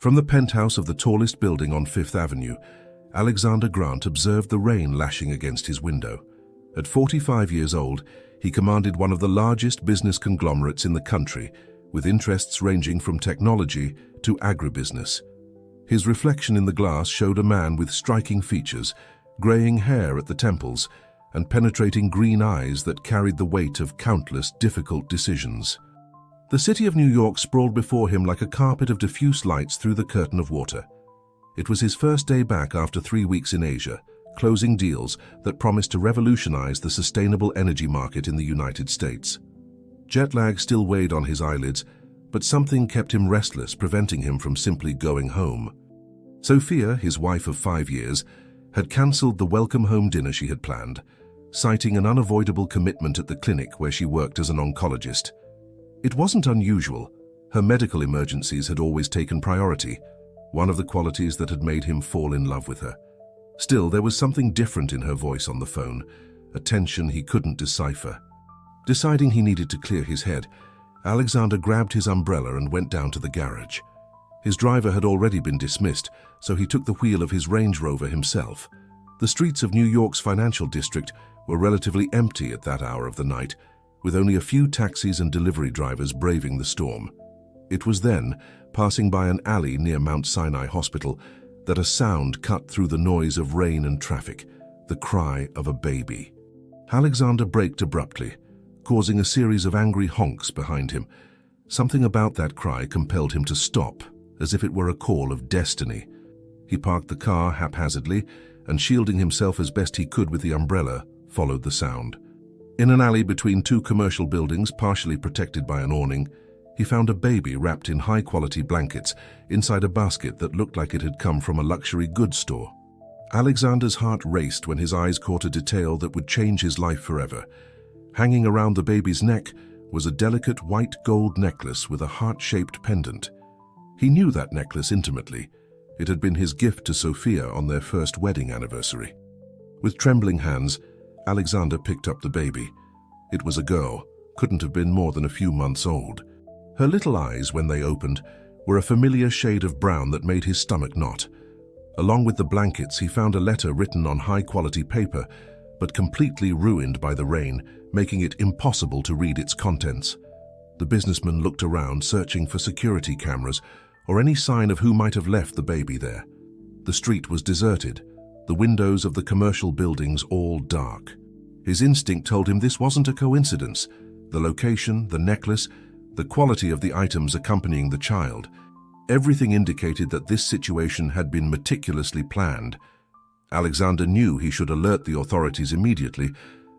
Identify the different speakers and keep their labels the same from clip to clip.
Speaker 1: From the penthouse of the tallest building on Fifth Avenue, Alexander Grant observed the rain lashing against his window. At 45 years old, he commanded one of the largest business conglomerates in the country, with interests ranging from technology to agribusiness. His reflection in the glass showed a man with striking features, graying hair at the temples, and penetrating green eyes that carried the weight of countless difficult decisions. The city of New York sprawled before him like a carpet of diffuse lights through the curtain of water. It was his first day back after 3 weeks in Asia, closing deals that promised to revolutionize the sustainable energy market in the United States. Jet lag still weighed on his eyelids, but something kept him restless, preventing him from simply going home. Sophia, his wife of 5 years, had cancelled the welcome home dinner she had planned, citing an unavoidable commitment at the clinic where she worked as an oncologist. It wasn't unusual. Her medical emergencies had always taken priority, one of the qualities that had made him fall in love with her. Still, there was something different in her voice on the phone, a tension he couldn't decipher. Deciding he needed to clear his head, Alexander grabbed his umbrella and went down to the garage. His driver had already been dismissed, so he took the wheel of his Range Rover himself. The streets of New York's financial district were relatively empty at that hour of the night, with only a few taxis and delivery drivers braving the storm. It was then, passing by an alley near Mount Sinai Hospital, that a sound cut through the noise of rain and traffic, the cry of a baby. Alexander braked abruptly, causing a series of angry honks behind him. Something about that cry compelled him to stop, as if it were a call of destiny. He parked the car haphazardly and, shielding himself as best he could with the umbrella, followed the sound. In an alley between 2 commercial buildings, partially protected by an awning, he found a baby wrapped in high-quality blankets inside a basket that looked like it had come from a luxury goods store. Alexander's heart raced when his eyes caught a detail that would change his life forever. Hanging around the baby's neck was a delicate white gold necklace with a heart-shaped pendant. He knew that necklace intimately. It had been his gift to Sophia on their first wedding anniversary. With trembling hands, Alexander picked up the baby. It was a girl, couldn't have been more than a few months old. Her little eyes, when they opened, were a familiar shade of brown that made his stomach knot. Along with the blankets, he found a letter written on high-quality paper, but completely ruined by the rain, making it impossible to read its contents. The businessman looked around, searching for security cameras or any sign of who might have left the baby there. The street was deserted, the windows of the commercial buildings all dark. His instinct told him this wasn't a coincidence. The location, the necklace, the quality of the items accompanying the child, everything indicated that this situation had been meticulously planned. Alexander knew he should alert the authorities immediately,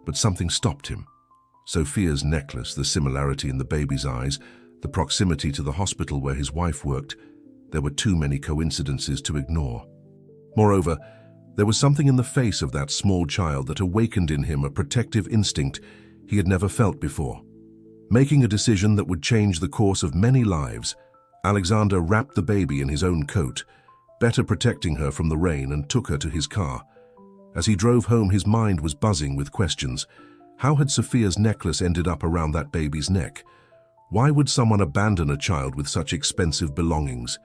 Speaker 1: but something stopped him. Sophia's necklace, the similarity in the baby's eyes, the proximity to the hospital where his wife worked. There were too many coincidences to ignore. Moreover, there was something in the face of that small child that awakened in him a protective instinct he had never felt before. Making a decision that would change the course of many lives, Alexander wrapped the baby in his own coat, better protecting her from the rain, and took her to his car. As he drove home, his mind was buzzing with questions. How had Sophia's necklace ended up around that baby's neck? Why would someone abandon a child with such expensive belongings?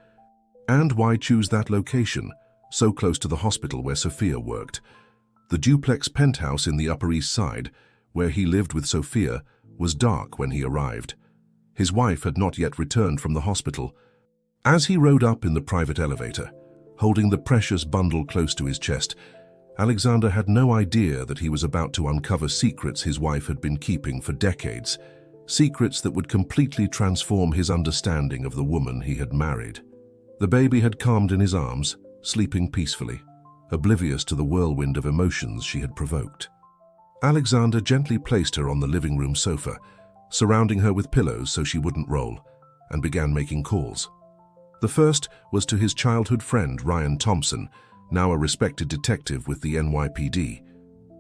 Speaker 1: And why choose that location, so close to the hospital where Sophia worked? The duplex penthouse in the Upper East Side, where he lived with Sophia, was dark when he arrived. His wife had not yet returned from the hospital. As he rode up in the private elevator, holding the precious bundle close to his chest, Alexander had no idea that he was about to uncover secrets his wife had been keeping for decades, secrets that would completely transform his understanding of the woman he had married. The baby had calmed in his arms, sleeping peacefully, oblivious to the whirlwind of emotions she had provoked. Alexander gently placed her on the living room sofa, surrounding her with pillows so she wouldn't roll, and began making calls. The first was to his childhood friend Ryan Thompson, now a respected detective with the NYPD.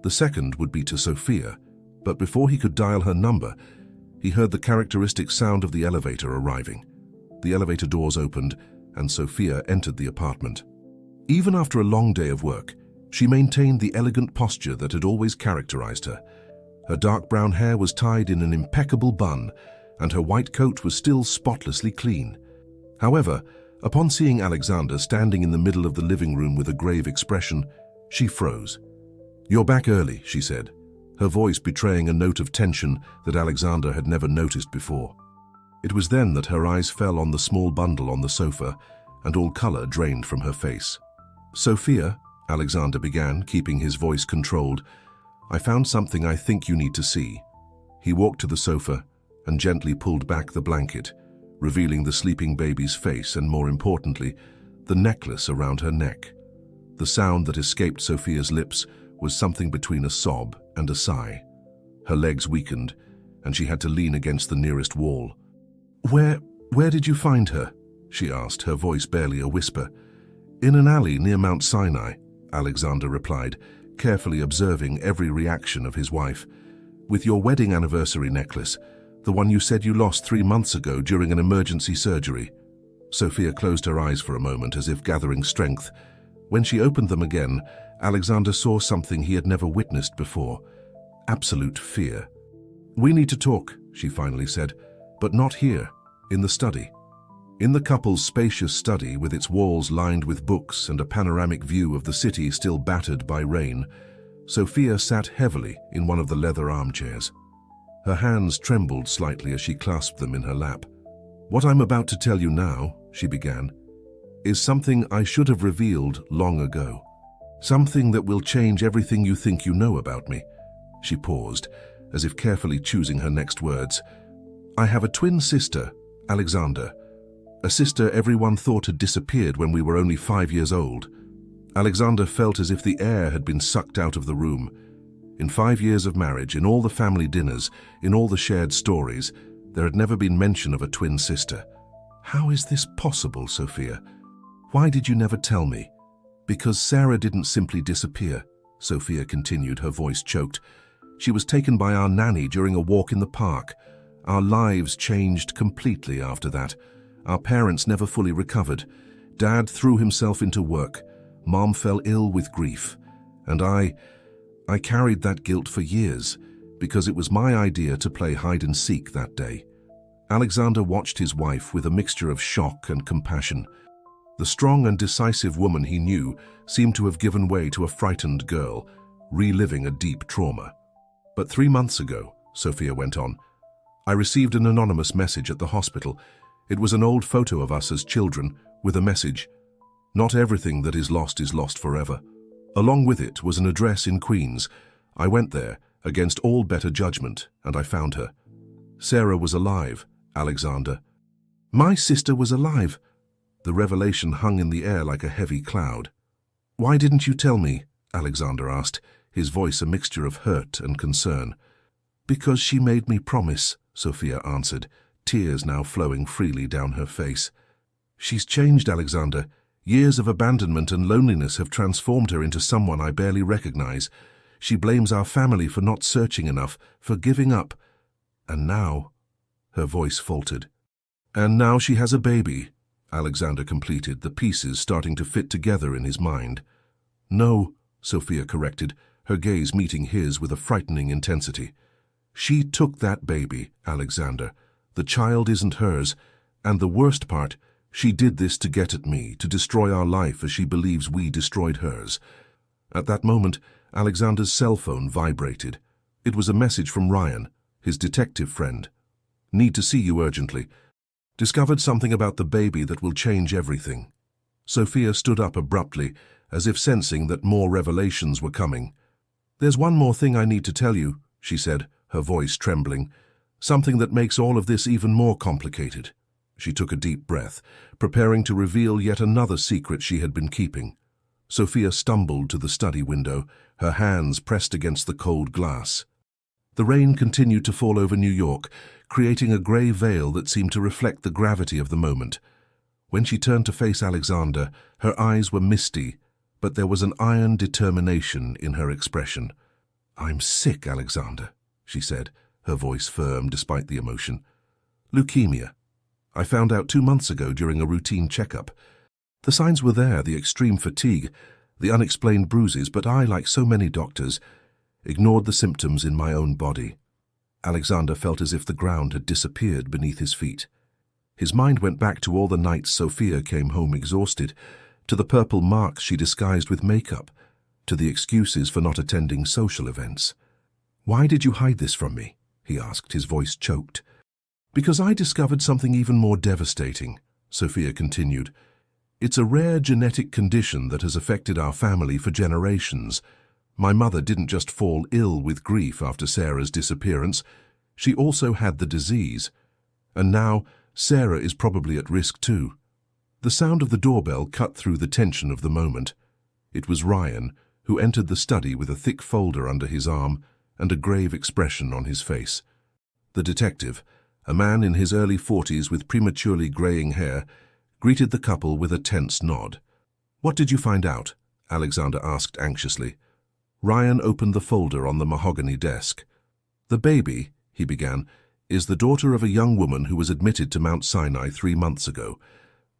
Speaker 1: The second would be to Sophia, but before he could dial her number, he heard the characteristic sound of the elevator arriving. The elevator doors opened, and Sophia entered the apartment. Even after a long day of work, she maintained the elegant posture that had always characterized her. Her dark brown hair was tied in an impeccable bun, and her white coat was still spotlessly clean. However, Upon seeing Alexander standing in the middle of the living room with a grave expression, she froze. "You're back early," she said, her voice betraying a note of tension that Alexander had never noticed before. It was then that her eyes fell on the small bundle on the sofa, and all color drained from her face. "Sophia," Alexander began, keeping his voice controlled, "I found something I think you need to see." He walked to the sofa and gently pulled back the blanket, revealing the sleeping baby's face and, more importantly, the necklace around her neck. The sound that escaped Sophia's lips was something between a sob and a sigh. Her legs weakened, and she had to lean against the nearest wall. Where did you find her?" she asked, her voice barely a whisper. "In an alley near Mount Sinai," Alexander replied, carefully observing every reaction of his wife. "With your wedding anniversary necklace, the one you said you lost 3 months ago during an emergency surgery." Sophia closed her eyes for a moment as if gathering strength. When she opened them again, Alexander saw something he had never witnessed before: absolute fear. "We need to talk," she finally said, "but not here, in the study." In the couple's spacious study, with its walls lined with books and a panoramic view of the city still battered by rain, Sophia sat heavily in one of the leather armchairs. Her hands trembled slightly as she clasped them in her lap. "What I'm about to tell you now," she began, "is something I should have revealed long ago. Something that will change everything you think you know about me." She paused, as if carefully choosing her next words. "I have a twin sister, Alexander. A sister everyone thought had disappeared when we were only 5 years old." Alexander felt as if the air had been sucked out of the room. In 5 years of marriage, in all the family dinners, in all the shared stories, there had never been mention of a twin sister. "How is this possible, Sophia? Why did you never tell me?" "Because Sarah didn't simply disappear," Sophia continued, her voice choked. "She was taken by our nanny during a walk in the park. Our lives changed completely after that. Our parents never fully recovered. Dad threw himself into work. Mom fell ill with grief. And I carried that guilt for years, because it was my idea to play hide-and-seek that day." Alexander watched his wife with a mixture of shock and compassion. The strong and decisive woman he knew seemed to have given way to a frightened girl, reliving a deep trauma. "But 3 months ago," Sophia went on, "I received an anonymous message at the hospital. It was an old photo of us as children, with a message: 'Not everything that is lost forever.' Along with it was an address in Queens. I went there, against all better judgment, and I found her. Sarah was alive, Alexander." "My sister was alive?" The revelation hung in the air like a heavy cloud. "Why didn't you tell me?" Alexander asked, his voice a mixture of hurt and concern. "Because she made me promise," Sophia answered, tears now flowing freely down her face. "She's changed, Alexander. Years of abandonment and loneliness have transformed her into someone I barely recognize. She blames our family for not searching enough, for giving up. And now," her voice faltered, "and now she has a baby," Alexander completed, the pieces starting to fit together in his mind. "No," Sophia corrected, her gaze meeting his with a frightening intensity. "She took that baby, Alexander. The child isn't hers, and the worst part, she did this to get at me, to destroy our life as she believes we destroyed hers." At that moment, Alexander's cell phone vibrated. It was a message from Ryan, his detective friend. "Need to see you urgently. Discovered something about the baby that will change everything." Sophia stood up abruptly, as if sensing that more revelations were coming. "There's one more thing I need to tell you," she said, her voice trembling. "Something that makes all of this even more complicated." She took a deep breath, preparing to reveal yet another secret she had been keeping. Sophia stumbled to the study window, her hands pressed against the cold glass. The rain continued to fall over New York, creating a grey veil that seemed to reflect the gravity of the moment. When she turned to face Alexander, her eyes were misty, but there was an iron determination in her expression. "I'm sick, Alexander," she said, her voice firm despite the emotion. "Leukemia. I found out 2 months ago during a routine checkup. The signs were there, the extreme fatigue, the unexplained bruises, but I, like so many doctors, ignored the symptoms in my own body." Alexander felt as if the ground had disappeared beneath his feet. His mind went back to all the nights Sophia came home exhausted, to the purple marks she disguised with makeup, to the excuses for not attending social events. "Why did you hide this from me?" he asked, his voice choked. "Because I discovered something even more devastating," Sophia continued. "It's a rare genetic condition that has affected our family for generations. My mother didn't just fall ill with grief after Sarah's disappearance, she also had the disease. And now Sarah is probably at risk too." The sound of the doorbell cut through the tension of the moment. It was Ryan, who entered the study with a thick folder under his arm and a grave expression on his face. The detective, a man in his early 40s with prematurely graying hair, greeted the couple with a tense nod. "What did you find out?" Alexander asked anxiously. Ryan opened the folder on the mahogany desk. "The baby," he began, "is the daughter of a young woman who was admitted to Mount Sinai 3 months ago.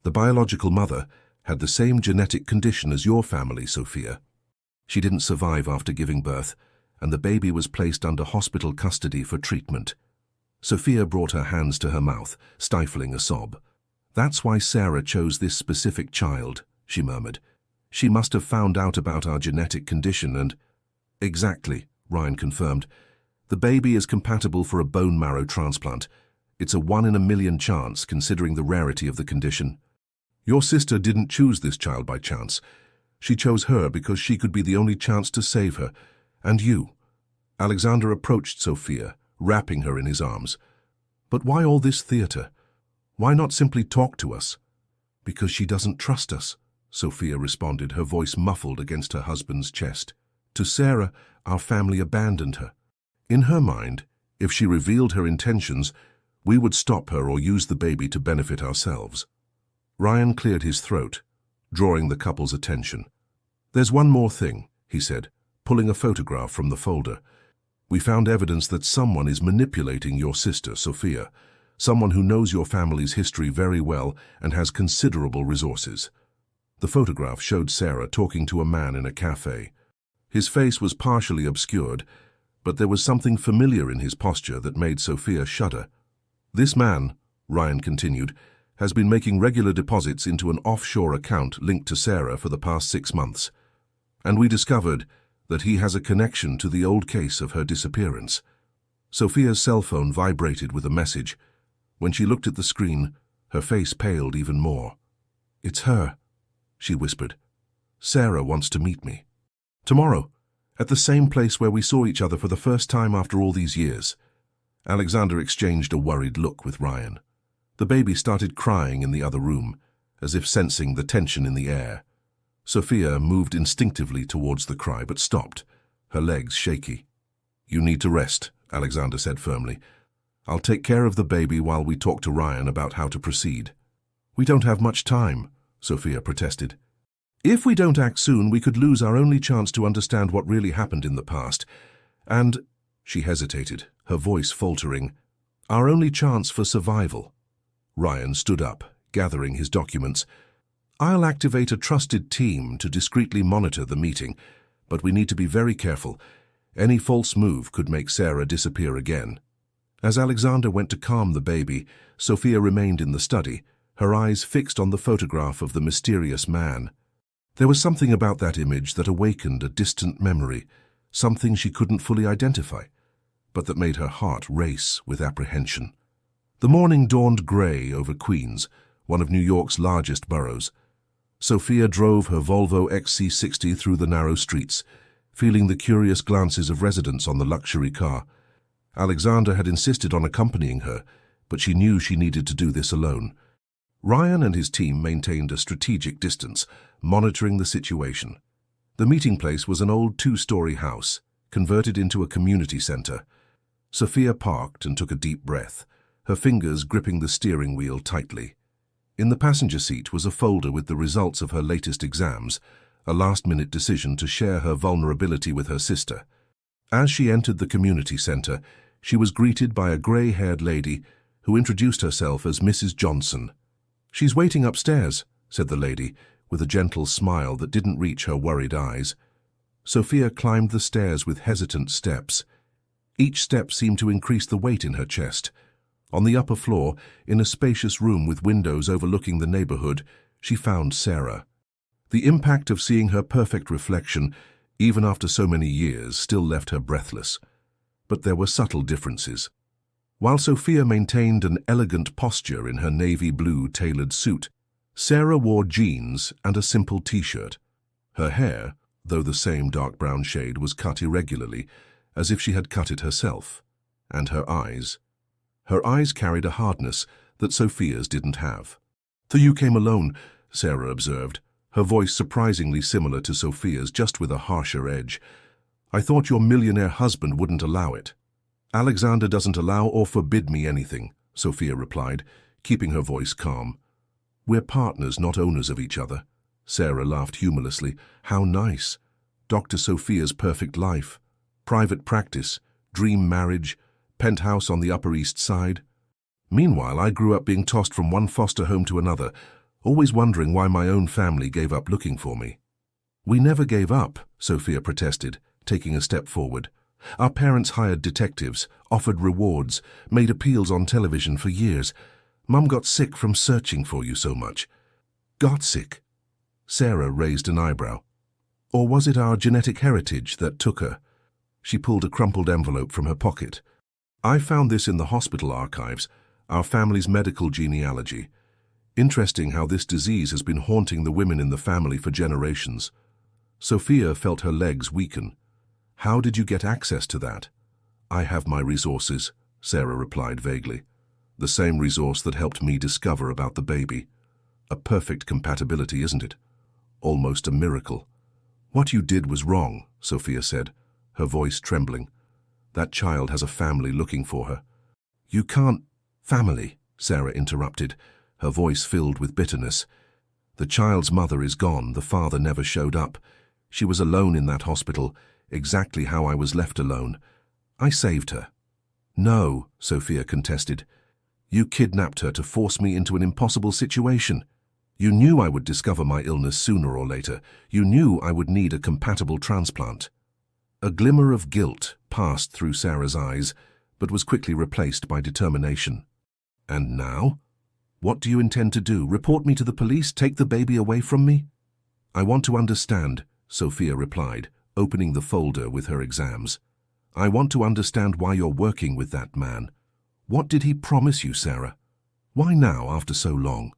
Speaker 1: The biological mother had the same genetic condition as your family, Sophia. She didn't survive after giving birth, and the baby was placed under hospital custody for treatment." Sophia brought her hands to her mouth, stifling a sob. "That's why Sarah chose this specific child," she murmured. "She must have found out about our genetic condition and—" "Exactly," Ryan confirmed. "The baby is compatible for a bone marrow transplant. It's a 1 in a million chance, considering the rarity of the condition. Your sister didn't choose this child by chance. She chose her because she could be the only chance to save her. And you." Alexander approached Sophia, wrapping her in his arms. "But why all this theater? Why not simply talk to us?" "Because she doesn't trust us," Sophia responded, her voice muffled against her husband's chest. "To Sarah, our family abandoned her. In her mind, if she revealed her intentions, we would stop her or use the baby to benefit ourselves." Ryan cleared his throat, drawing the couple's attention. "There's one more thing," he said, pulling a photograph from the folder. "We found evidence that someone is manipulating your sister, Sophia, someone who knows your family's history very well and has considerable resources." The photograph showed Sarah talking to a man in a cafe. His face was partially obscured, but there was something familiar in his posture that made Sophia shudder. "This man," Ryan continued, "has been making regular deposits into an offshore account linked to Sarah for the past 6 months. And we discovered that he has a connection to the old case of her disappearance." Sophia's cell phone vibrated with a message. When she looked at the screen, her face paled even more. "It's her," she whispered. "Sarah wants to meet me. Tomorrow, at the same place where we saw each other for the first time after all these years." Alexander exchanged a worried look with Ryan. The baby started crying in the other room, as if sensing the tension in the air. Sophia moved instinctively towards the cry, but stopped, her legs shaky. "You need to rest," Alexander said firmly. "I'll take care of the baby while we talk to Ryan about how to proceed." "We don't have much time," Sophia protested. "If we don't act soon, we could lose our only chance to understand what really happened in the past. And," she hesitated, her voice faltering, "our only chance for survival." Ryan stood up, gathering his documents. "I'll activate a trusted team to discreetly monitor the meeting, but we need to be very careful. Any false move could make Sarah disappear again." As Alexander went to calm the baby, Sophia remained in the study, her eyes fixed on the photograph of the mysterious man. There was something about that image that awakened a distant memory, something she couldn't fully identify, but that made her heart race with apprehension. The morning dawned grey over Queens, one of New York's largest boroughs. Sophia drove her Volvo XC60 through the narrow streets, feeling the curious glances of residents on the luxury car. Alexander had insisted on accompanying her, but she knew she needed to do this alone. Ryan and his team maintained a strategic distance, monitoring the situation. The meeting place was an old 2-story house, converted into a community center. Sophia parked and took a deep breath, her fingers gripping the steering wheel tightly. In the passenger seat was a folder with the results of her latest exams, a last-minute decision to share her vulnerability with her sister. As she entered the community center, she was greeted by a gray-haired lady who introduced herself as Mrs. Johnson. "She's waiting upstairs," said the lady, with a gentle smile that didn't reach her worried eyes. Sophia climbed the stairs with hesitant steps. Each step seemed to increase the weight in her chest. On the upper floor, in a spacious room with windows overlooking the neighborhood, she found Sarah. The impact of seeing her perfect reflection, even after so many years, still left her breathless. But there were subtle differences. While Sophia maintained an elegant posture in her navy blue tailored suit, Sarah wore jeans and a simple t-shirt. Her hair, though the same dark brown shade, was cut irregularly, as if she had cut it herself. And her eyes. Her eyes carried a hardness that Sophia's didn't have. "So you came alone," Sarah observed, her voice surprisingly similar to Sophia's, just with a harsher edge. "I thought your millionaire husband wouldn't allow it." "Alexander doesn't allow or forbid me anything," Sophia replied, keeping her voice calm. "We're partners, not owners of each other." Sarah laughed humorlessly. "How nice. Dr. Sophia's perfect life. Private practice, dream marriage, penthouse on the Upper East Side. Meanwhile, I grew up being tossed from one foster home to another, always wondering why my own family gave up looking for me." "We never gave up," Sophia protested, taking a step forward. "Our parents hired detectives, offered rewards, made appeals on television for years. Mum got sick from searching for you so much." "Got sick?" Sarah raised an eyebrow. "Or was it our genetic heritage that took her?" She pulled a crumpled envelope from her pocket. "I found this in the hospital archives, our family's medical genealogy. Interesting how this disease has been haunting the women in the family for generations." Sophia felt her legs weaken. "How did you get access to that?" "I have my resources," Sarah replied vaguely. "The same resource that helped me discover about the baby. A perfect compatibility, isn't it? Almost a miracle." "What you did was wrong," Sophia said, her voice trembling. "That child has a family looking for her." "You can't—" "Family," Sarah interrupted, her voice filled with bitterness. "The child's mother is gone, the father never showed up. She was alone in that hospital, exactly how I was left alone. I saved her." "No," Sophia contested. "You kidnapped her to force me into an impossible situation. You knew I would discover my illness sooner or later. You knew I would need a compatible transplant." A glimmer of guilt passed through Sarah's eyes, but was quickly replaced by determination. "And now? What do you intend to do? Report me to the police? Take the baby away from me?" "I want to understand," Sophia replied, opening the folder with her exams. "I want to understand why you're working with that man. What did he promise you, Sarah? Why now, after so long?"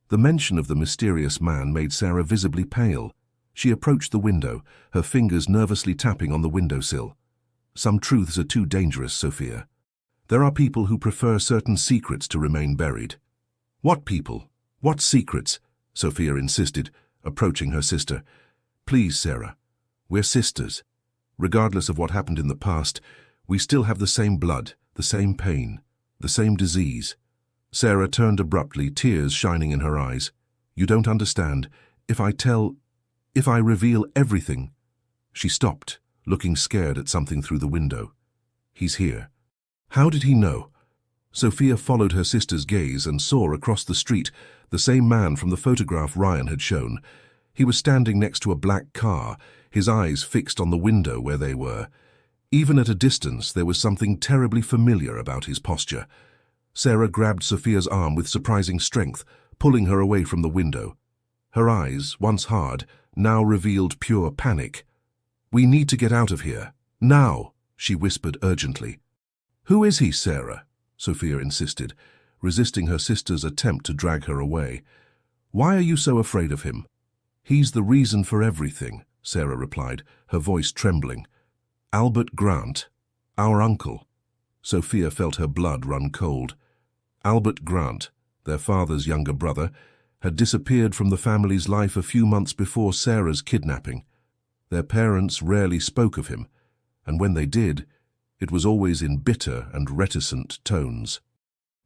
Speaker 1: The mention of the mysterious man made Sarah visibly pale. She approached the window, her fingers nervously tapping on the windowsill. "Some truths are too dangerous, Sophia. There are people who prefer certain secrets to remain buried." "What people? What secrets?" Sophia insisted, approaching her sister. "Please, Sarah, we're sisters. Regardless of what happened in the past, we still have the same blood, the same pain, the same disease." Sarah turned abruptly, tears shining in her eyes. "You don't understand. If I reveal everything—" She stopped, looking scared at something through the window. "He's here." "How did he know?" Sophia followed her sister's gaze and saw across the street the same man from the photograph Ryan had shown. He was standing next to a black car, his eyes fixed on the window where they were. Even at a distance, there was something terribly familiar about his posture. Sarah grabbed Sophia's arm with surprising strength, pulling her away from the window. Her eyes, once hard, now revealed pure panic. "We need to get out of here. Now," she whispered urgently. "Who is he, Sarah?" Sophia insisted, resisting her sister's attempt to drag her away. "Why are you so afraid of him?" "He's the reason for everything," Sarah replied, her voice trembling. "Albert Grant, our uncle." Sophia felt her blood run cold. Albert Grant, their father's younger brother, had disappeared from the family's life a few months before Sarah's kidnapping. Their parents rarely spoke of him, and when they did, it was always in bitter and reticent tones.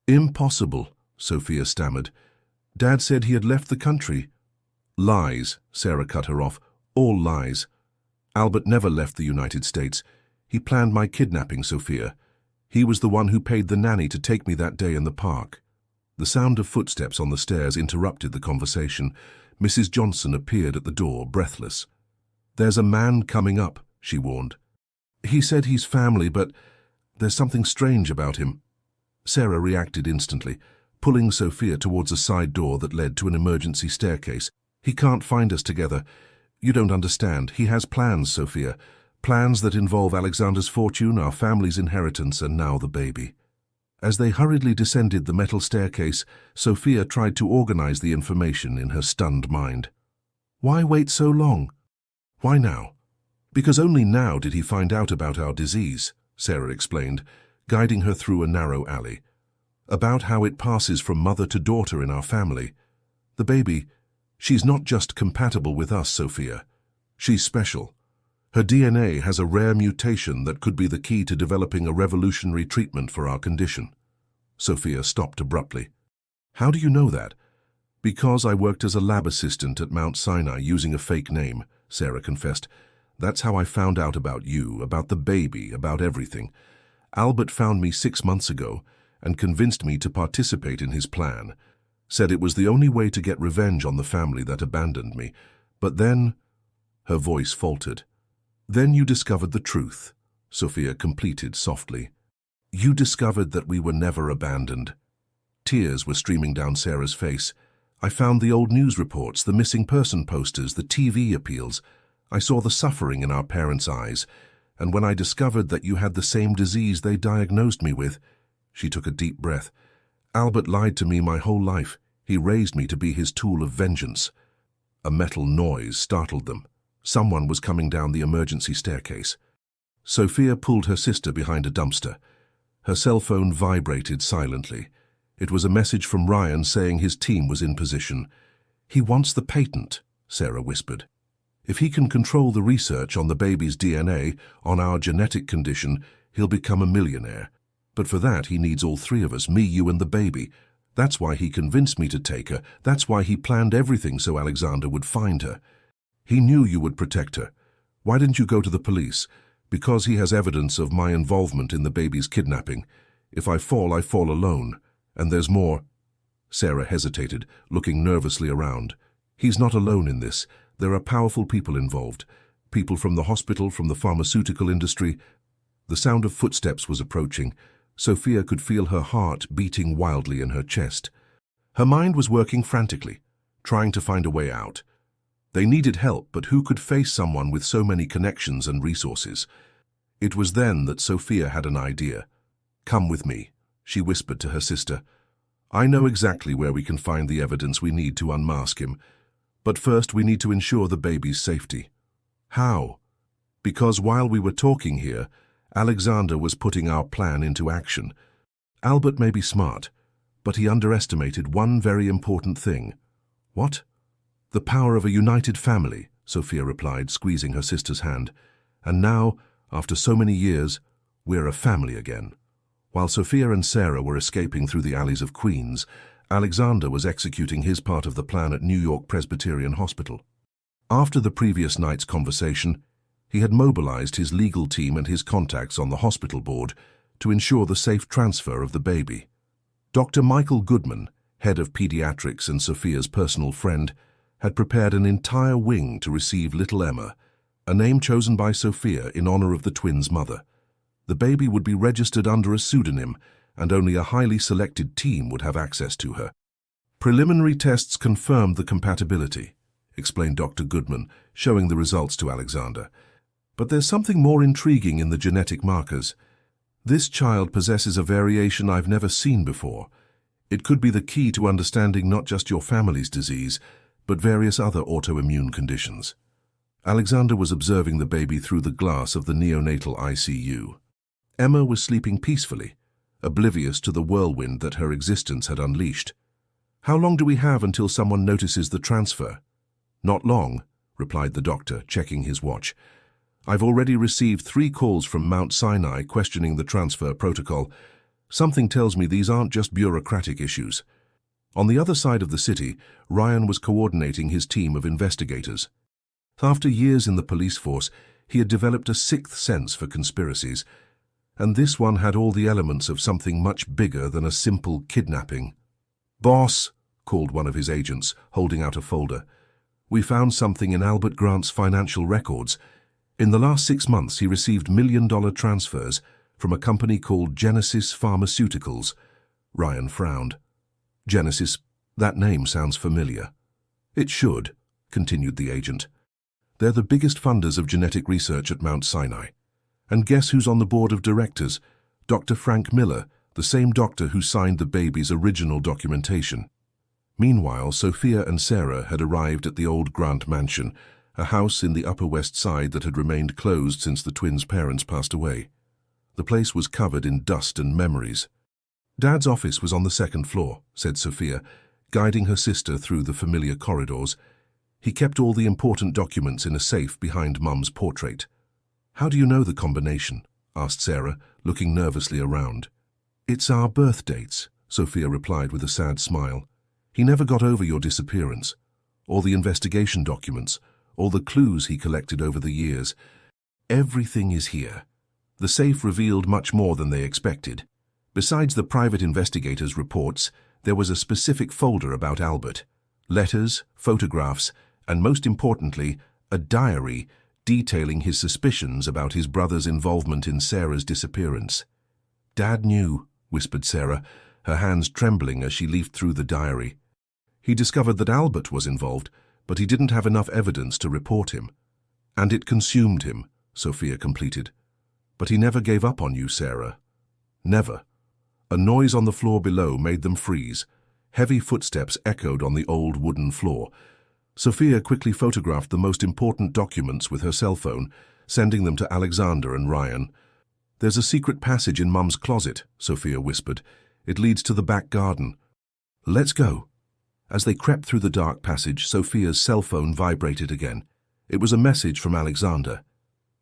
Speaker 1: "Impossible," Sophia stammered. "Dad said he had left the country." "Lies," Sarah cut her off. "All lies. Albert never left the United States. He planned my kidnapping, Sophia. He was the one who paid the nanny to take me that day in the park." The sound of footsteps on the stairs interrupted the conversation. Mrs. Johnson appeared at the door, breathless. "There's a man coming up," she warned. "He said he's family, but there's something strange about him." Sarah reacted instantly, pulling Sophia towards a side door that led to an emergency staircase. "He can't find us together. You don't understand. He has plans, Sophia. Plans that involve Alexander's fortune, our family's inheritance, and now the baby." As they hurriedly descended the metal staircase, Sophia tried to organize the information in her stunned mind. "Why wait so long? Why now?" "Because only now did he find out about our disease," Sarah explained, guiding her through a narrow alley. "About how it passes from mother to daughter in our family. The baby, she's not just compatible with us, Sophia. She's special. Her DNA has a rare mutation that could be the key to developing a revolutionary treatment for our condition." Sophia stopped abruptly. "How do you know that?" "Because I worked as a lab assistant at Mount Sinai using a fake name," Sarah confessed. "That's how I found out about you, about the baby, about everything. Albert found me 6 months ago and convinced me to participate in his plan. Said it was the only way to get revenge on the family that abandoned me. But then—" her voice faltered. "Then you discovered the truth," Sophia completed softly. "You discovered that we were never abandoned." Tears were streaming down Sarah's face. "I found the old news reports, the missing person posters, the TV appeals. I saw the suffering in our parents' eyes. And when I discovered that you had the same disease they diagnosed me with—" She took a deep breath. "Albert lied to me my whole life. He raised me to be his tool of vengeance." A metal noise startled them. Someone was coming down the emergency staircase. Sophia pulled her sister behind a dumpster. Her cell phone vibrated silently. It was a message from Ryan saying his team was in position. "He wants the patent," Sarah whispered. "If he can control the research on the baby's DNA, on our genetic condition, he'll become a millionaire. But for that he needs all three of us, me, you and the baby. That's why he convinced me to take her. That's why he planned everything so Alexander would find her. He knew you would protect her. Why didn't you go to the police? Because he has evidence of my involvement in the baby's kidnapping. If I fall alone. And there's more." Sarah hesitated, looking nervously around. "He's not alone in this. There are powerful people involved. People from the hospital, from the pharmaceutical industry." The sound of footsteps was approaching. Sophia could feel her heart beating wildly in her chest. Her mind was working frantically, trying to find a way out. They needed help, but who could face someone with so many connections and resources? It was then that Sophia had an idea. "Come with me," she whispered to her sister. "I know exactly where we can find the evidence we need to unmask him. But first we need to ensure the baby's safety." "How?" "Because while we were talking here, Alexander was putting our plan into action. Albert may be smart, but he underestimated one very important thing." "What?" "The power of a united family," Sophia replied, squeezing her sister's hand. "And now, after so many years, we're a family again." While Sophia and Sarah were escaping through the alleys of Queens, Alexander was executing his part of the plan at New York Presbyterian Hospital. After the previous night's conversation, he had mobilized his legal team and his contacts on the hospital board to ensure the safe transfer of the baby. Dr. Michael Goodman, head of pediatrics and Sophia's personal friend, had prepared an entire wing to receive little Emma, a name chosen by Sophia in honor of the twins' mother. The baby would be registered under a pseudonym, and only a highly selected team would have access to her. "Preliminary tests confirmed the compatibility," explained Dr. Goodman, showing the results to Alexander. "But there's something more intriguing in the genetic markers. This child possesses a variation I've never seen before. It could be the key to understanding not just your family's disease, but various other autoimmune conditions." Alexander was observing the baby through the glass of the neonatal ICU. Emma was sleeping peacefully, oblivious to the whirlwind that her existence had unleashed. "How long do we have until someone notices the transfer?" "Not long," replied the doctor, checking his watch. "I've already received 3 calls from Mount Sinai questioning the transfer protocol. Something tells me these aren't just bureaucratic issues." On the other side of the city, Ryan was coordinating his team of investigators. After years in the police force, he had developed a sixth sense for conspiracies, and this one had all the elements of something much bigger than a simple kidnapping. "Boss," called one of his agents, holding out a folder. "We found something in Albert Grant's financial records. In the last 6 months, he received $1 million transfers from a company called Genesis Pharmaceuticals. Ryan frowned. Genesis, that name sounds familiar. It should, continued the agent. They're the biggest funders of genetic research at Mount Sinai. And guess who's on the board of directors? Dr. Frank Miller, the same doctor who signed the baby's original documentation. Meanwhile, Sophia and Sarah had arrived at the old Grant mansion, a house in the Upper West Side that had remained closed since the twins' parents passed away. The place was covered in dust and memories. Dad's office was on the second floor, said Sophia, guiding her sister through the familiar corridors. He kept all the important documents in a safe behind Mum's portrait. How do you know the combination? Asked Sarah, looking nervously around. It's our birth dates, Sophia replied with a sad smile. He never got over your disappearance. All the investigation documents, all the clues he collected over the years. Everything is here. The safe revealed much more than they expected. Besides the private investigators' reports, there was a specific folder about Albert. Letters, photographs, and most importantly, a diary detailing his suspicions about his brother's involvement in Sarah's disappearance. Dad knew, whispered Sarah, her hands trembling as she leafed through the diary. He discovered that Albert was involved, but he didn't have enough evidence to report him. And it consumed him, Sophia completed. But he never gave up on you, Sarah. Never. A noise on the floor below made them freeze. Heavy footsteps echoed on the old wooden floor. Sophia quickly photographed the most important documents with her cell phone, sending them to Alexander and Ryan. There's a secret passage in Mum's closet, Sophia whispered. It leads to the back garden. Let's go. As they crept through the dark passage, Sophia's cell phone vibrated again. It was a message from Alexander.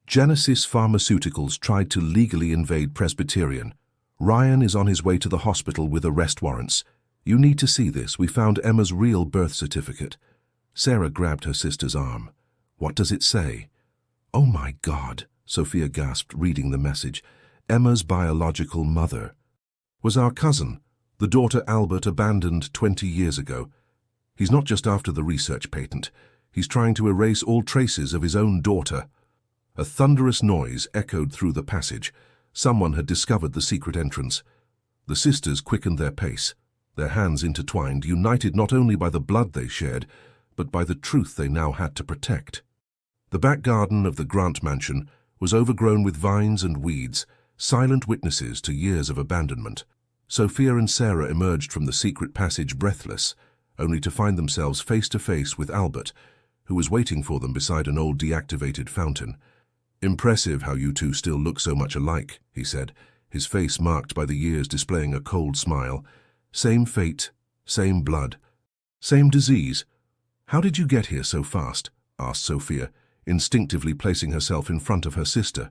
Speaker 1: Genesis Pharmaceuticals tried to legally invade Presbyterian. Ryan is on his way to the hospital with arrest warrants. You need to see this. We found Emma's real birth certificate. Sarah grabbed her sister's arm. What does it say? Oh my God, Sophia gasped, reading the message. Emma's biological mother was our cousin, the daughter Albert abandoned 20 years ago. He's not just after the research patent. He's trying to erase all traces of his own daughter. A thunderous noise echoed through the passage. Someone had discovered the secret entrance. The sisters quickened their pace, their hands intertwined, united not only by the blood they shared, but by the truth they now had to protect. The back garden of the Grant mansion was overgrown with vines and weeds, silent witnesses to years of abandonment. Sophia and Sarah emerged from the secret passage breathless, only to find themselves face to face with Albert, who was waiting for them beside an old deactivated fountain. Impressive how you two still look so much alike, he said, his face marked by the years displaying a cold smile. Same fate, same blood, same disease. How did you get here so fast? Asked Sophia, instinctively placing herself in front of her sister.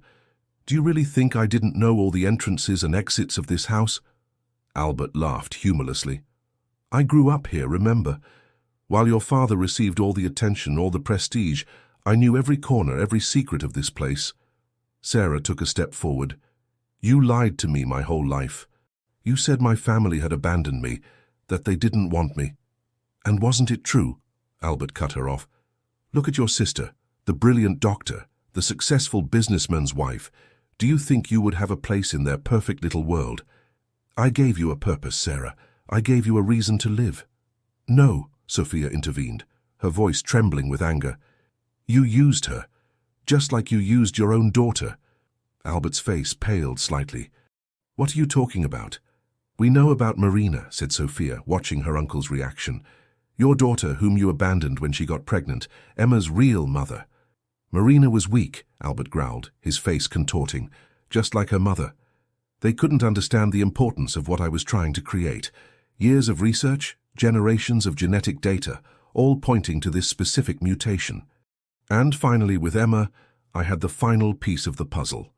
Speaker 1: Do you really think I didn't know all the entrances and exits of this house? Albert laughed humorlessly. I grew up here, remember? While your father received all the attention, all the prestige, I knew every corner, every secret of this place. Sarah took a step forward. You lied to me my whole life. You said my family had abandoned me, that they didn't want me. And wasn't it true? Albert cut her off. Look at your sister, the brilliant doctor, the successful businessman's wife. Do you think you would have a place in their perfect little world? I gave you a purpose, Sarah. I gave you a reason to live. No, Sophia intervened, her voice trembling with anger. You used her, just like you used your own daughter. Albert's face paled slightly. What are you talking about? We know about Marina, said Sophia, watching her uncle's reaction. Your daughter, whom you abandoned when she got pregnant, Emma's real mother. Marina was weak, Albert growled, his face contorting, just like her mother. They couldn't understand the importance of what I was trying to create. Years of research, generations of genetic data, all pointing to this specific mutation. And finally, with Emma, I had the final piece of the puzzle.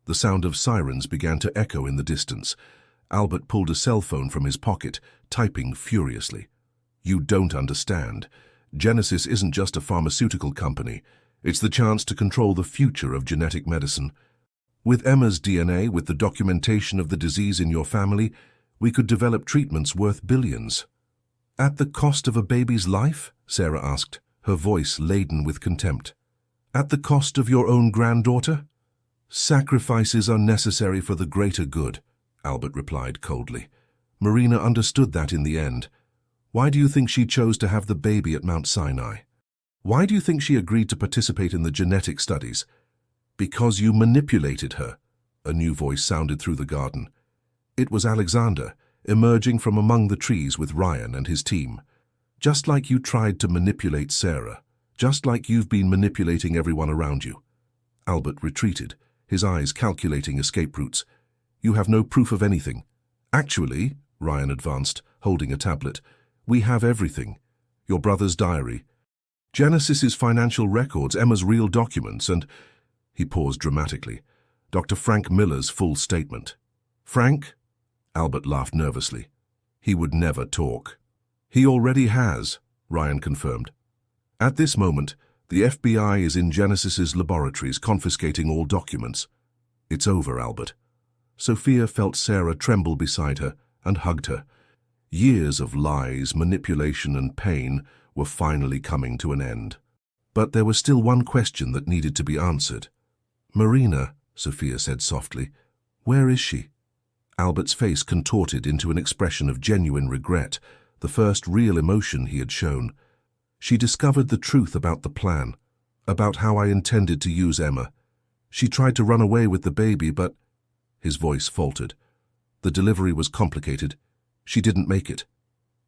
Speaker 1: The sound of sirens began to echo in the distance. Albert pulled a cell phone from his pocket, typing furiously. You don't understand. Genesis isn't just a pharmaceutical company. It's the chance to control the future of genetic medicine. With Emma's DNA, with the documentation of the disease in your family, we could develop treatments worth billions. At the cost of a baby's life? Sarah asked, her voice laden with contempt. At the cost of your own granddaughter? Sacrifices are necessary for the greater good, Albert replied coldly. Marina understood that in the end. Why do you think she chose to have the baby at Mount Sinai? Why do you think she agreed to participate in the genetic studies? Because you manipulated her, a new voice sounded through the garden. It was Alexander, emerging from among the trees with Ryan and his team. Just like you tried to manipulate Sarah, just like you've been manipulating everyone around you. Albert retreated, his eyes calculating escape routes. You have no proof of anything. Actually, Ryan advanced, holding a tablet, we have everything. Your brother's diary, Genesis's financial records, Emma's real documents, and... He paused dramatically. Dr. Frank Miller's full statement. Frank? Albert laughed nervously. He would never talk. He already has, Ryan confirmed. At this moment, the FBI is in Genesis's laboratories confiscating all documents. It's over, Albert. Sophia felt Sarah tremble beside her and hugged her. Years of lies, manipulation, and pain were finally coming to an end. But there was still one question that needed to be answered. Marina, Sophia said softly, where is she? Albert's face contorted into an expression of genuine regret, the first real emotion he had shown. She discovered the truth about the plan, about how I intended to use Emma. She tried to run away with the baby, but... His voice faltered. The delivery was complicated. She didn't make it.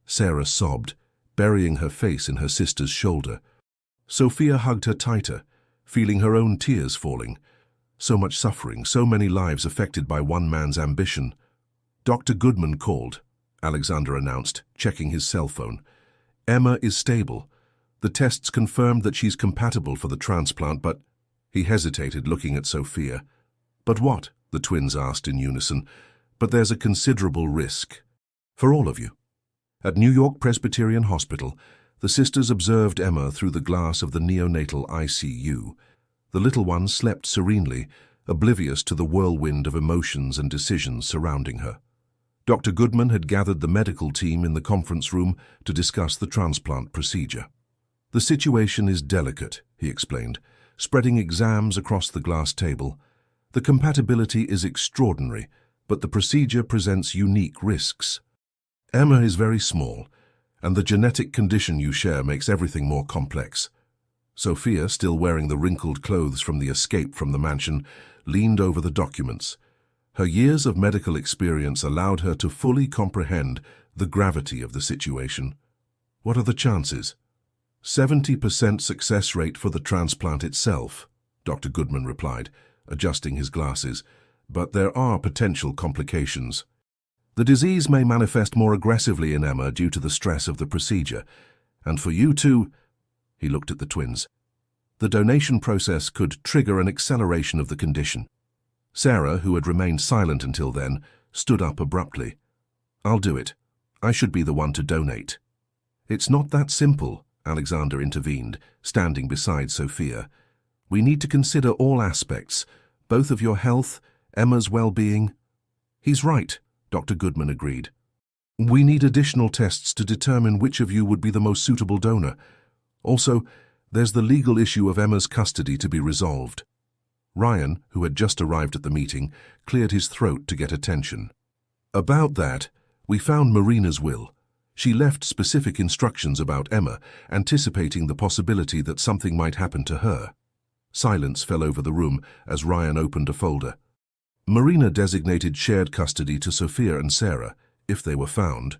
Speaker 1: Sarah sobbed, burying her face in her sister's shoulder. Sophia hugged her tighter, feeling her own tears falling. So much suffering, so many lives affected by one man's ambition. Dr. Goodman called, Alexander announced, checking his cell phone. Emma is stable. The tests confirmed that she's compatible for the transplant, but... He hesitated, looking at Sophia. But what? The twins asked in unison. But there's a considerable risk. For all of you. At New York Presbyterian Hospital, the sisters observed Emma through the glass of the neonatal ICU. The little one slept serenely, oblivious to the whirlwind of emotions and decisions surrounding her. Dr. Goodman had gathered the medical team in the conference room to discuss the transplant procedure. The situation is delicate, he explained, spreading exams across the glass table. The compatibility is extraordinary, but the procedure presents unique risks. Emma is very small, and the genetic condition you share makes everything more complex. Sophia, still wearing the wrinkled clothes from the escape from the mansion, leaned over the documents. Her years of medical experience allowed her to fully comprehend the gravity of the situation. What are the chances? 70% success rate for the transplant itself, Dr. Goodman replied, adjusting his glasses, but there are potential complications. The disease may manifest more aggressively in Emma due to the stress of the procedure, and for you two, he looked at the twins, the donation process could trigger an acceleration of the condition. Sarah, who had remained silent until then, stood up abruptly. I'll do it. I should be the one to donate. It's not that simple, Alexander intervened, standing beside Sophia. We need to consider all aspects, both of your health, Emma's well-being. He's right, Dr. Goodman agreed. We need additional tests to determine which of you would be the most suitable donor. Also, there's the legal issue of Emma's custody to be resolved. Ryan, who had just arrived at the meeting, cleared his throat to get attention. About that, we found Marina's will. She left specific instructions about Emma, anticipating the possibility that something might happen to her. Silence fell over the room as Ryan opened a folder. Marina designated shared custody to Sophia and Sarah, if they were found.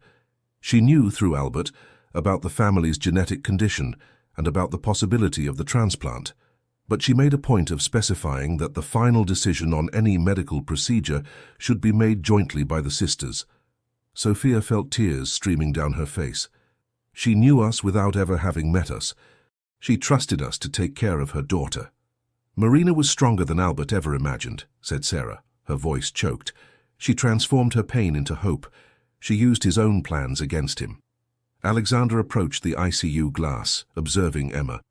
Speaker 1: She knew, through Albert, about the family's genetic condition and about the possibility of the transplant, but she made a point of specifying that the final decision on any medical procedure should be made jointly by the sisters. Sophia felt tears streaming down her face. She knew us without ever having met us. She trusted us to take care of her daughter. Marina was stronger than Albert ever imagined, said Sarah. Her voice choked. She transformed her pain into hope. She used his own plans against him. Alexander approached the ICU glass, observing Emma.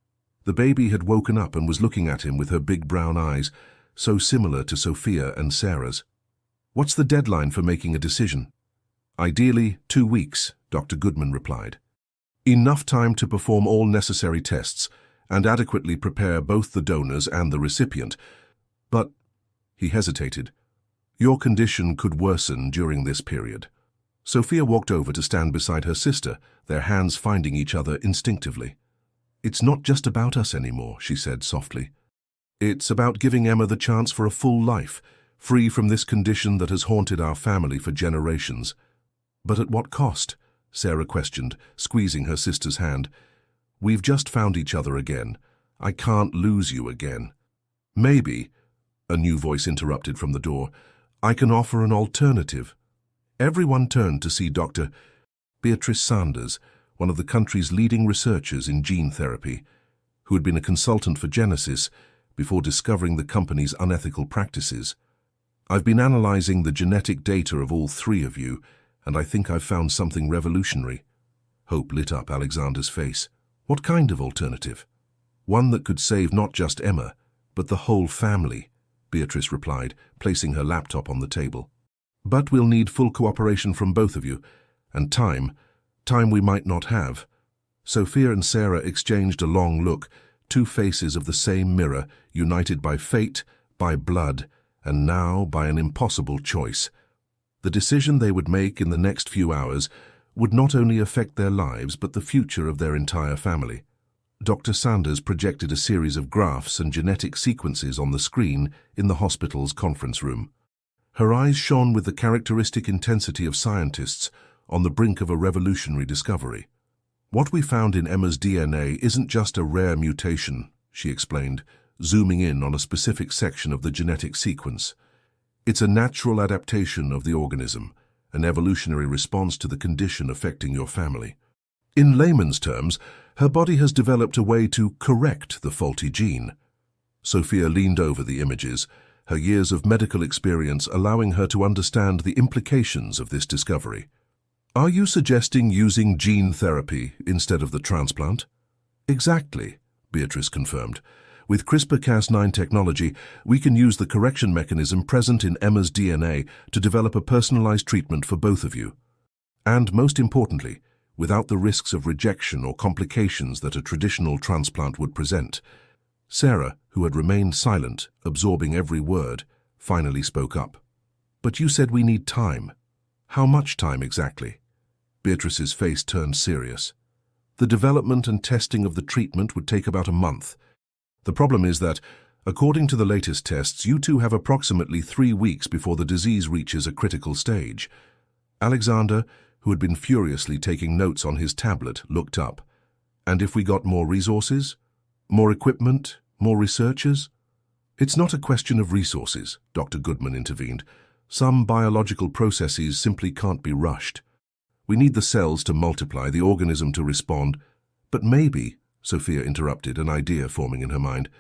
Speaker 1: The baby had woken up and was looking at him with her big brown eyes, so similar to Sophia and Sarah's. What's the deadline for making a decision? Ideally, 2 weeks, Dr. Goodman replied. Enough time to perform all necessary tests and adequately prepare both the donors and the recipient. But, he hesitated, your condition could worsen during this period. Sophia walked over to stand beside her sister, their hands finding each other instinctively. "It's not just about us anymore," she said softly. "It's about giving Emma the chance for a full life, free from this condition that has haunted our family for generations." "But at what cost?" Sarah questioned, squeezing her sister's hand. "We've just found each other again. I can't lose you again." "Maybe," a new voice interrupted from the door, "I can offer an alternative." Everyone turned to see Dr. Beatrice Sanders, one of the country's leading researchers in gene therapy, who had been a consultant for Genesis before discovering the company's unethical practices. "I've been analyzing the genetic data of all three of you, and I think I've found something revolutionary." Hope lit up Alexander's face. "What kind of alternative?" "One that could save not just Emma, but the whole family," Beatrice replied, placing her laptop on the table. "But we'll need full cooperation from both of you, and time we might not have." Sophia and Sarah exchanged a long look, two faces of the same mirror, united by fate, by blood, and now by an impossible choice. The decision they would make in the next few hours would not only affect their lives but the future of their entire family. Dr. Sanders projected a series of graphs and genetic sequences on the screen in the hospital's conference room. Her eyes shone with the characteristic intensity of scientists on the brink of a revolutionary discovery. "What we found in Emma's DNA isn't just a rare mutation," she explained, zooming in on a specific section of the genetic sequence. "It's a natural adaptation of the organism, an evolutionary response to the condition affecting your family. In layman's terms, her body has developed a way to correct the faulty gene." Sophia leaned over the images, her years of medical experience allowing her to understand the implications of this discovery. "Are you suggesting using gene therapy instead of the transplant?" "Exactly," Beatrice confirmed. "With CRISPR-Cas9 technology, we can use the correction mechanism present in Emma's DNA to develop a personalized treatment for both of you. And most importantly, without the risks of rejection or complications that a traditional transplant would present." Sarah, who had remained silent, absorbing every word, finally spoke up. "But you said we need time. How much time exactly?" Beatrice's face turned serious. "The development and testing of the treatment would take about a month. The problem is that, according to the latest tests, you two have approximately 3 weeks before the disease reaches a critical stage." Alexander, who had been furiously taking notes on his tablet, looked up. "And if we got more resources? More equipment? More researchers?" "It's not a question of resources," Dr. Goodman intervened. "Some biological processes simply can't be rushed. We need the cells to multiply, the organism to respond." "But maybe," Sophia interrupted, an idea forming in her mind,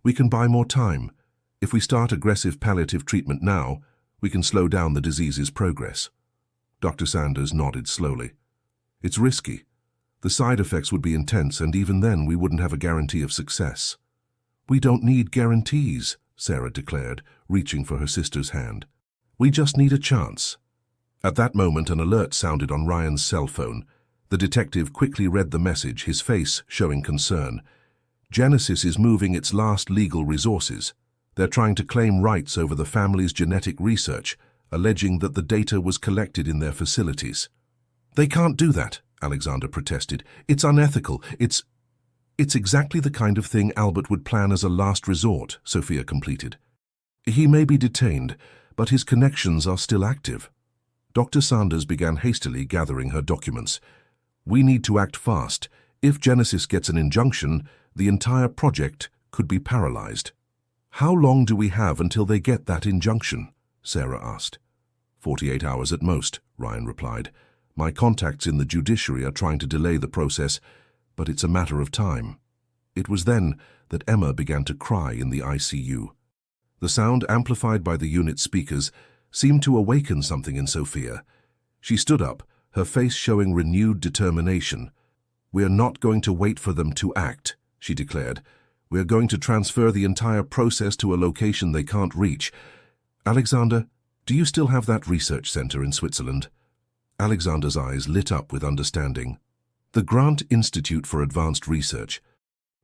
Speaker 1: "we can buy more time. If we start aggressive palliative treatment now, we can slow down the disease's progress." Dr. Sanders nodded slowly. "It's risky. The side effects would be intense, and even then we wouldn't have a guarantee of success." "We don't need guarantees," Sarah declared, reaching for her sister's hand. "We just need a chance." At that moment, an alert sounded on Ryan's cell phone. The detective quickly read the message, his face showing concern. "Genesis is moving its last legal resources. They're trying to claim rights over the family's genetic research, alleging that the data was collected in their facilities." "They can't do that," Alexander protested. "It's unethical. It's exactly the kind of thing Albert would plan as a last resort," Sophia completed. "He may be detained, but his connections are still active." Dr. Sanders began hastily gathering her documents. "We need to act fast. If Genesis gets an injunction, the entire project could be paralyzed." "How long do we have until they get that injunction?" Sarah asked. 48 hours at most," Ryan replied. "My contacts in the judiciary are trying to delay the process, but it's a matter of time." It was then that Emma began to cry in the ICU. The sound, amplified by the unit speakers, seemed to awaken something in Sophia. She stood up, her face showing renewed determination. "We are not going to wait for them to act," she declared. "We are going to transfer the entire process to a location they can't reach. Alexander, do you still have that research center in Switzerland?" Alexander's eyes lit up with understanding. "The Grant Institute for Advanced Research.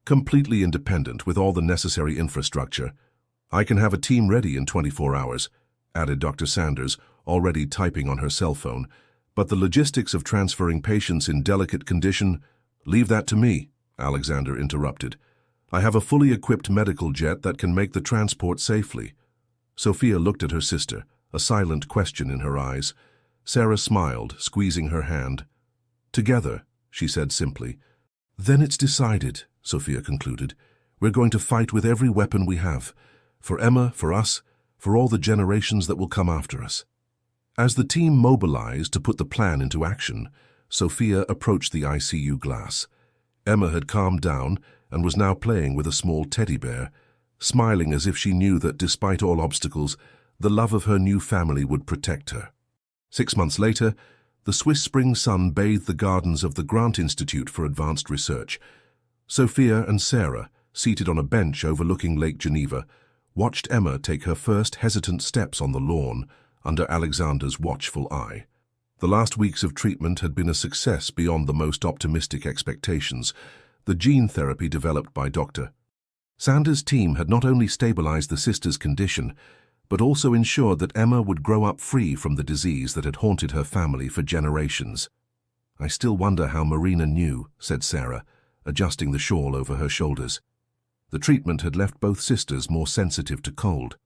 Speaker 1: Completely independent with all the necessary infrastructure. I can have a team ready in 24 hours, added Dr. Sanders, already typing on her cell phone. But the logistics of transferring patients in delicate condition, leave that to me, Alexander interrupted. I have a fully equipped medical jet that can make the transport safely. Sophia looked at her sister, a silent question in her eyes. Sarah smiled, squeezing her hand. Together, she said simply. Then it's decided, Sophia concluded. We're going to fight with every weapon we have. For Emma, for us, for all the generations that will come after us. As the team mobilized to put the plan into action, Sophia approached the ICU glass. Emma had calmed down and was now playing with a small teddy bear, smiling as if she knew that despite all obstacles, the love of her new family would protect her. 6 months later, the Swiss spring sun bathed the gardens of the Grant Institute for Advanced Research. Sophia and Sarah, seated on a bench overlooking Lake Geneva, watched Emma take her first hesitant steps on the lawn under Alexander's watchful eye. The last weeks of treatment had been a success beyond the most optimistic expectations. The gene therapy developed by Dr. Sanders' team had not only stabilized the sister's condition, but also ensured that Emma would grow up free from the disease that had haunted her family for generations. I still wonder how Marina knew, said Sarah, adjusting the shawl over her shoulders. The treatment had left both sisters more sensitive to cold.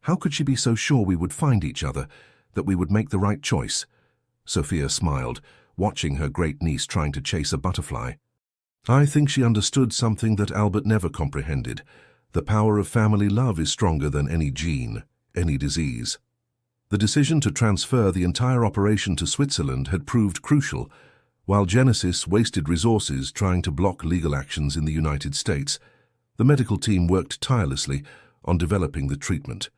Speaker 1: How could she be so sure we would find each other, that we would make the right choice? Sophia smiled, watching her great niece trying to chase a butterfly. I think she understood something that Albert never comprehended. The power of family love is stronger than any gene, any disease. The decision to transfer the entire operation to Switzerland had proved crucial, while Genesis wasted resources trying to block legal actions in the United States. The medical team worked tirelessly on developing the treatment.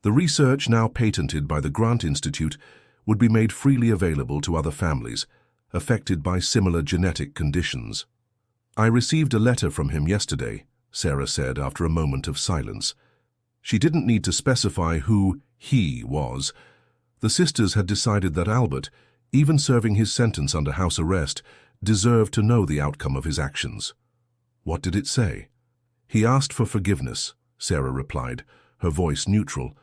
Speaker 1: The research, now patented by the Grant Institute, would be made freely available to other families affected by similar genetic conditions. I received a letter from him yesterday, Sarah said after a moment of silence. She didn't need to specify who he was. The sisters had decided that Albert, even serving his sentence under house arrest, deserved to know the outcome of his actions. What did it say? He asked for forgiveness, Sarah replied, her voice neutral.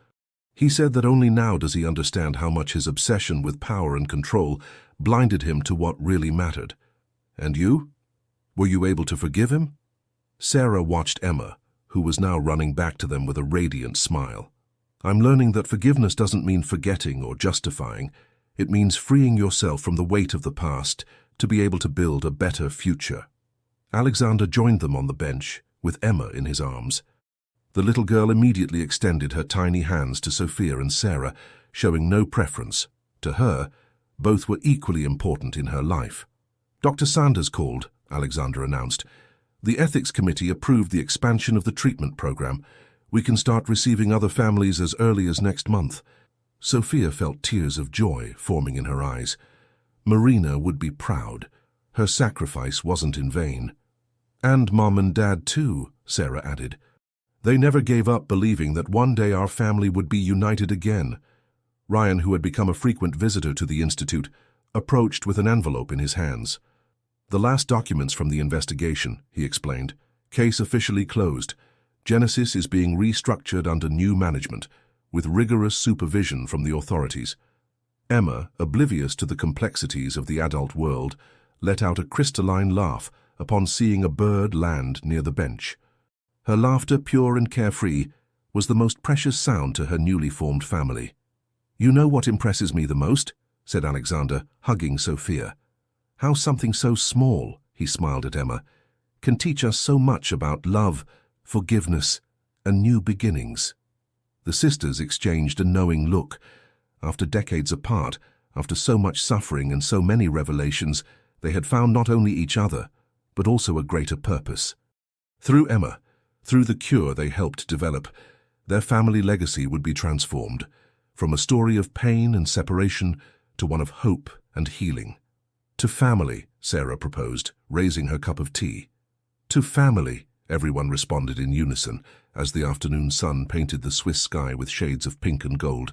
Speaker 1: He said that only now does he understand how much his obsession with power and control blinded him to what really mattered. And you? Were you able to forgive him? Sarah watched Emma, who was now running back to them with a radiant smile. I'm learning that forgiveness doesn't mean forgetting or justifying. It means freeing yourself from the weight of the past to be able to build a better future. Alexander joined them on the bench, with Emma in his arms. The little girl immediately extended her tiny hands to Sophia and Sarah, showing no preference. To her, both were equally important in her life. Dr. Sanders called, Alexander announced. The ethics committee approved the expansion of the treatment program. We can start receiving other families as early as next month. Sophia felt tears of joy forming in her eyes. Marina would be proud. Her sacrifice wasn't in vain. And Mom and Dad too, Sarah added. They never gave up believing that one day our family would be united again. Ryan, who had become a frequent visitor to the Institute, approached with an envelope in his hands. The last documents from the investigation, he explained. Case officially closed. Genesis is being restructured under new management, with rigorous supervision from the authorities. Emma, oblivious to the complexities of the adult world, let out a crystalline laugh upon seeing a bird land near the bench. Her laughter, pure and carefree, was the most precious sound to her newly formed family. You know what impresses me the most? Said Alexander, hugging Sophia. How something so small, he smiled at Emma, can teach us so much about love, forgiveness, and new beginnings. The sisters exchanged a knowing look. After decades apart, after so much suffering and so many revelations, they had found not only each other, but also a greater purpose. Through Emma, through the cure they helped develop, their family legacy would be transformed, from a story of pain and separation to one of hope and healing. To family, Sarah proposed, raising her cup of tea. To family, everyone responded in unison as the afternoon sun painted the Swiss sky with shades of pink and gold,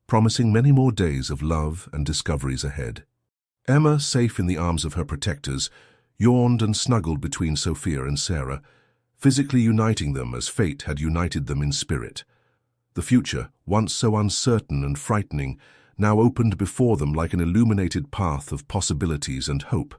Speaker 1: promising many more days of love and discoveries ahead. Emma, safe in the arms of her protectors, yawned and snuggled between Sophia and Sarah, physically uniting them as fate had united them in spirit. The future, once so uncertain and frightening, now opened before them like an illuminated path of possibilities and hope.